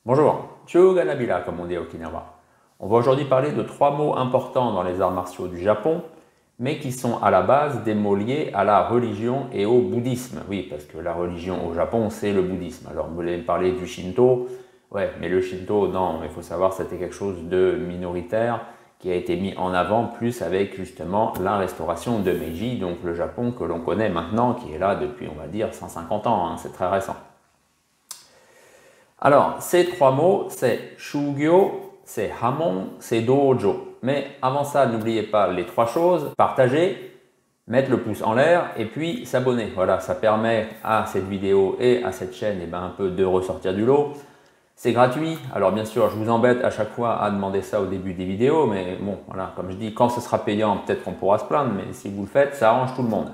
Bonjour, Chuga Nabila comme on dit à Okinawa. On va aujourd'hui parler de trois mots importants dans les arts martiaux du Japon, mais qui sont à la base des mots liés à la religion et au bouddhisme. Oui, parce que la religion au Japon, c'est le bouddhisme. Alors, vous voulez me parler du Shinto? Ouais, mais le Shinto, non, il faut savoir, c'était quelque chose de minoritaire qui a été mis en avant plus avec justement la restauration de Meiji, donc le Japon que l'on connaît maintenant, qui est là depuis, on va dire, 150 ans, hein, c'est très récent. Alors, ces trois mots, c'est Shugyo, c'est Hamon, c'est Dojo. Mais avant ça, n'oubliez pas les trois choses, partager, mettre le pouce en l'air et puis s'abonner. Voilà, ça permet à cette vidéo et à cette chaîne un peu de ressortir du lot. C'est gratuit, alors bien sûr, je vous embête à chaque fois à demander ça au début des vidéos, mais bon, voilà, comme je dis, quand ce sera payant, peut-être qu'on pourra se plaindre, mais si vous le faites, ça arrange tout le monde.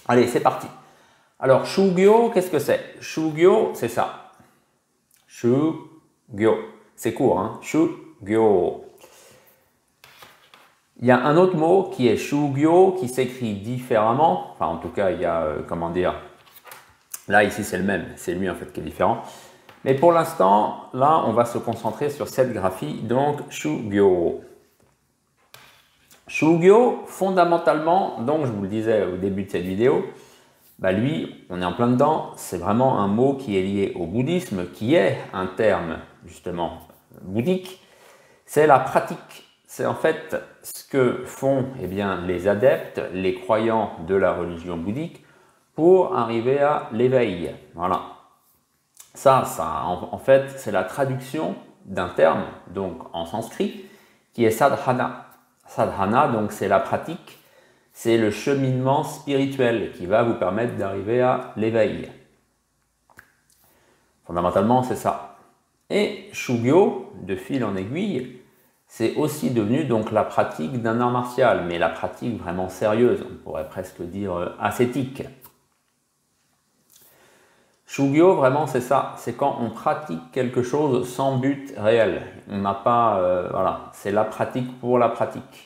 Allez, c'est parti. Alors, Shugyo, qu'est-ce que c'est? Shugyo, c'est ça. Shugyo. C'est court, hein? Shugyo. Il y a un autre mot qui est Shugyo qui s'écrit différemment. Enfin, en tout cas, il y a, comment dire, là, ici, c'est le même. C'est lui, en fait, qui est différent. Mais pour l'instant, là, on va se concentrer sur cette graphie. Donc, Shugyo. Shugyo, fondamentalement, donc, je vous le disais au début de cette vidéo, bah lui, on est en plein dedans, c'est vraiment un mot qui est lié au bouddhisme, qui est un terme justement bouddhique, c'est la pratique. C'est en fait ce que font les adeptes, les croyants de la religion bouddhique pour arriver à l'éveil. Voilà. Ça en fait, c'est la traduction d'un terme, donc en sanskrit, qui est sadhana. Sadhana, donc c'est la pratique. C'est le cheminement spirituel qui va vous permettre d'arriver à l'éveil. Fondamentalement, c'est ça. Et Shugyo, de fil en aiguille, c'est aussi devenu donc la pratique d'un art martial, mais la pratique vraiment sérieuse, on pourrait presque dire ascétique. Shugyo, vraiment, c'est ça. C'est quand on pratique quelque chose sans but réel. On n'a pas, voilà, c'est la pratique pour la pratique.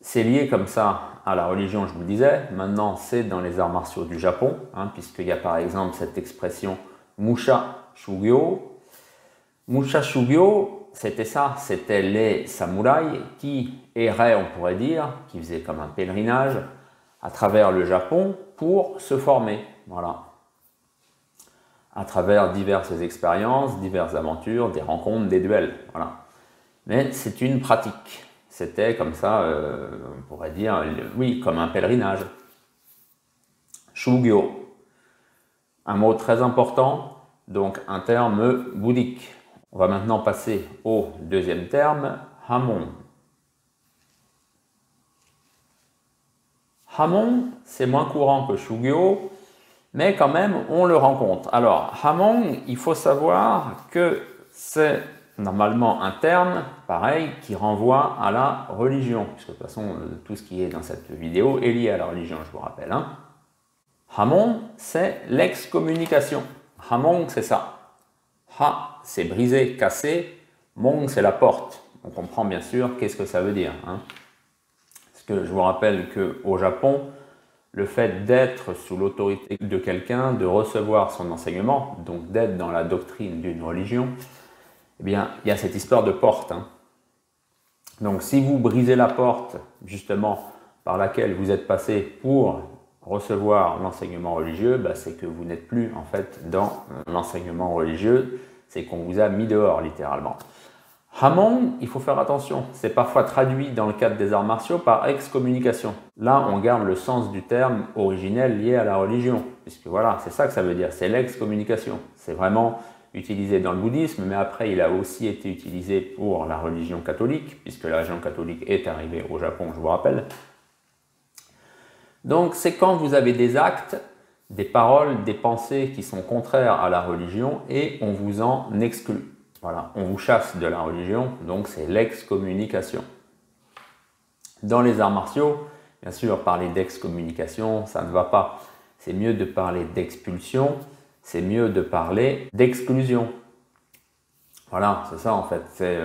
C'est lié comme ça à la religion, je vous le disais. Maintenant, c'est dans les arts martiaux du Japon, hein, puisqu'il y a par exemple cette expression Musha Shugyo. Musha Shugyo, c'était ça, c'était les samouraïs qui erraient, on pourrait dire, qui faisaient comme un pèlerinage à travers le Japon pour se former. Voilà. À travers diverses expériences, diverses aventures, des rencontres, des duels. Voilà. Mais c'est une pratique. C'était comme ça, on pourrait dire, oui, comme un pèlerinage. Shugyo, un mot très important, donc un terme bouddhique. On va maintenant passer au deuxième terme, Hamon. Hamon, c'est moins courant que Shugyo, mais quand même, on le rencontre. Alors, Hamon, il faut savoir que c'est normalement un terme, pareil, qui renvoie à la religion, puisque de toute façon, tout ce qui est dans cette vidéo est lié à la religion, je vous rappelle. Hein. Hamon, c'est l'excommunication. Hamon, c'est ça. Ha, c'est briser, casser. Mon, c'est la porte. On comprend bien sûr qu'est-ce que ça veut dire. Hein. Parce que je vous rappelle qu'au Japon, le fait d'être sous l'autorité de quelqu'un, de recevoir son enseignement, donc d'être dans la doctrine d'une religion, eh bien, il y a cette histoire de porte. Hein. Donc, si vous brisez la porte, justement, par laquelle vous êtes passé pour recevoir l'enseignement religieux, bah, c'est que vous n'êtes plus, en fait, dans l'enseignement religieux, c'est qu'on vous a mis dehors, littéralement. Hamon, il faut faire attention, c'est parfois traduit dans le cadre des arts martiaux par excommunication. Là, on garde le sens du terme originel lié à la religion, puisque voilà, c'est ça que ça veut dire, c'est l'excommunication. C'est vraiment utilisé dans le bouddhisme, mais après, il a aussi été utilisé pour la religion catholique, puisque la religion catholique est arrivée au Japon, je vous rappelle. Donc, c'est quand vous avez des actes, des paroles, des pensées qui sont contraires à la religion et on vous en exclut. Voilà, on vous chasse de la religion, donc c'est l'excommunication. Dans les arts martiaux, bien sûr, parler d'excommunication, ça ne va pas. C'est mieux de parler d'expulsion, c'est mieux de parler d'exclusion. Voilà, c'est ça en fait. C'est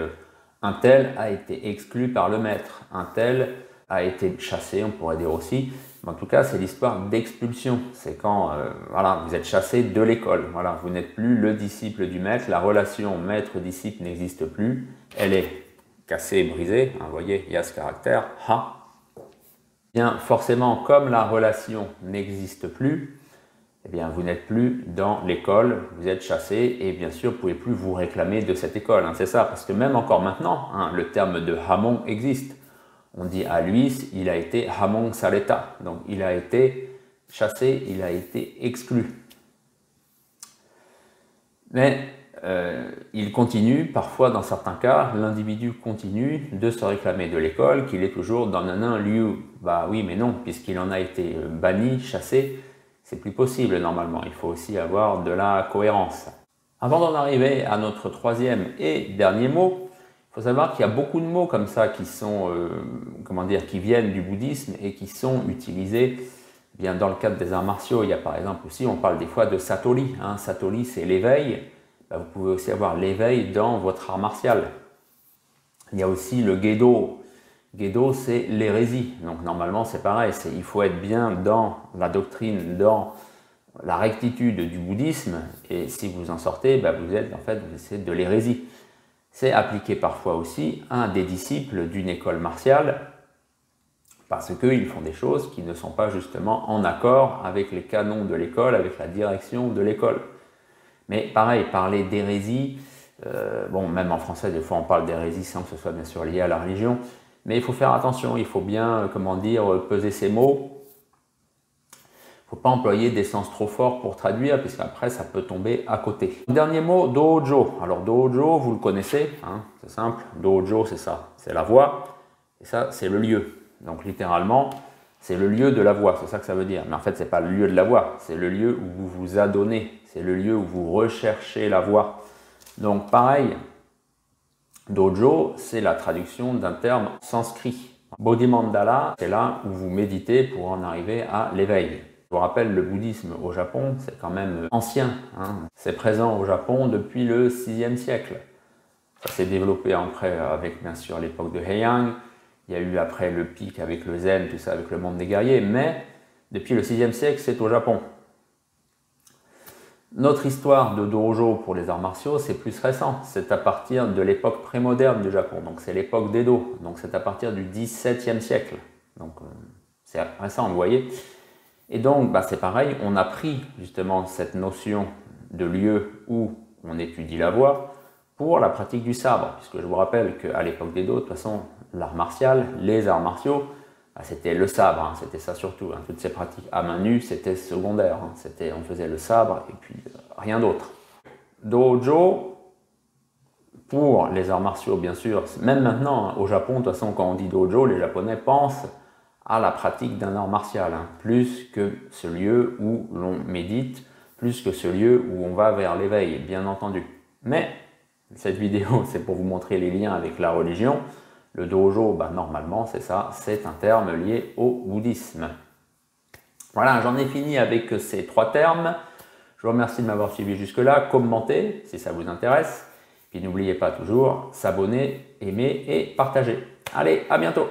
un tel a été exclu par le maître, un tel a été chassé, on pourrait dire aussi. Mais en tout cas, c'est l'histoire d'expulsion. C'est quand voilà, vous êtes chassé de l'école. Voilà, vous n'êtes plus le disciple du maître. La relation maître-disciple n'existe plus. Elle est cassée, brisée. Vous voyez, il y a ce caractère ha. Bien, forcément, comme la relation n'existe plus, eh bien, vous n'êtes plus dans l'école, vous êtes chassé et bien sûr, vous ne pouvez plus vous réclamer de cette école. Hein, c'est ça, parce que même encore maintenant, hein, le terme de hamon existe. On dit à lui, il a été hamon saleta, donc il a été chassé, il a été exclu. Mais il continue, parfois dans certains cas, l'individu continue de se réclamer de l'école, qu'il est toujours dans un lieu. Bah oui, mais non, puisqu'il en a été banni, chassé, c'est plus possible normalement. Il faut aussi avoir de la cohérence. Avant d'en arriver à notre troisième et dernier mot, il faut savoir qu'il y a beaucoup de mots comme ça qui sont, qui viennent du bouddhisme et qui sont utilisés bien dans le cadre des arts martiaux. Il y a par exemple aussi, on parle des fois de satori. Hein. Satori, c'est l'éveil. Vous pouvez aussi avoir l'éveil dans votre art martial. Il y a aussi le Gedo. Gedo, c'est l'hérésie. Donc normalement, c'est pareil. Il faut être bien dans la doctrine, dans la rectitude du bouddhisme. Et si vous en sortez, vous êtes de l'hérésie. C'est appliqué parfois aussi à des disciples d'une école martiale parce qu'ils font des choses qui ne sont pas justement en accord avec les canons de l'école, avec la direction de l'école. Mais pareil, parler d'hérésie, même en français, des fois on parle d'hérésie sans que ce soit bien sûr lié à la religion, mais il faut faire attention, il faut bien, peser ses mots. Il ne faut pas employer des sens trop forts pour traduire, puisqu'après ça peut tomber à côté. Dernier mot, dojo. Alors dojo, vous le connaissez, hein, c'est simple, dojo c'est ça, c'est la voie, et ça c'est le lieu. Donc littéralement, c'est le lieu de la voie, c'est ça que ça veut dire. Mais en fait, ce n'est pas le lieu de la voie, c'est le lieu où vous vous adonnez, c'est le lieu où vous recherchez la voie. Donc pareil, dojo, c'est la traduction d'un terme sanskrit. Bodhimandala, c'est là où vous méditez pour en arriver à l'éveil. Je vous rappelle, le bouddhisme au Japon, c'est quand même ancien. Hein. C'est présent au Japon depuis le 6e siècle. Ça s'est développé après avec bien sûr l'époque de Heian. Il y a eu après le pic avec le zen, tout ça avec le monde des guerriers, mais depuis le 6e siècle, c'est au Japon. Notre histoire de dojo pour les arts martiaux, c'est plus récent. C'est à partir de l'époque prémoderne du Japon, donc c'est l'époque d'Edo, donc c'est à partir du 17e siècle. Donc c'est récent, vous voyez. Et donc c'est pareil, on a pris justement cette notion de lieu où on étudie la voie pour la pratique du sabre, puisque je vous rappelle qu'à l'époque d'Edo, de toute façon, l'art martial, les arts martiaux, c'était le sabre, hein, c'était ça surtout. Hein, toutes ces pratiques à main nue, c'était secondaire. Hein, on faisait le sabre et puis rien d'autre. Dojo, pour les arts martiaux, bien sûr, même maintenant, hein, au Japon, de toute façon, quand on dit dojo, les Japonais pensent à la pratique d'un art martial, hein, plus que ce lieu où l'on médite, plus que ce lieu où on va vers l'éveil, bien entendu. Mais cette vidéo, c'est pour vous montrer les liens avec la religion. Le dojo, normalement, c'est ça, c'est un terme lié au bouddhisme. Voilà, j'en ai fini avec ces 3 termes. Je vous remercie de m'avoir suivi jusque-là. Commentez si ça vous intéresse. Puis n'oubliez pas toujours, s'abonner, aimer et partager. Allez, à bientôt!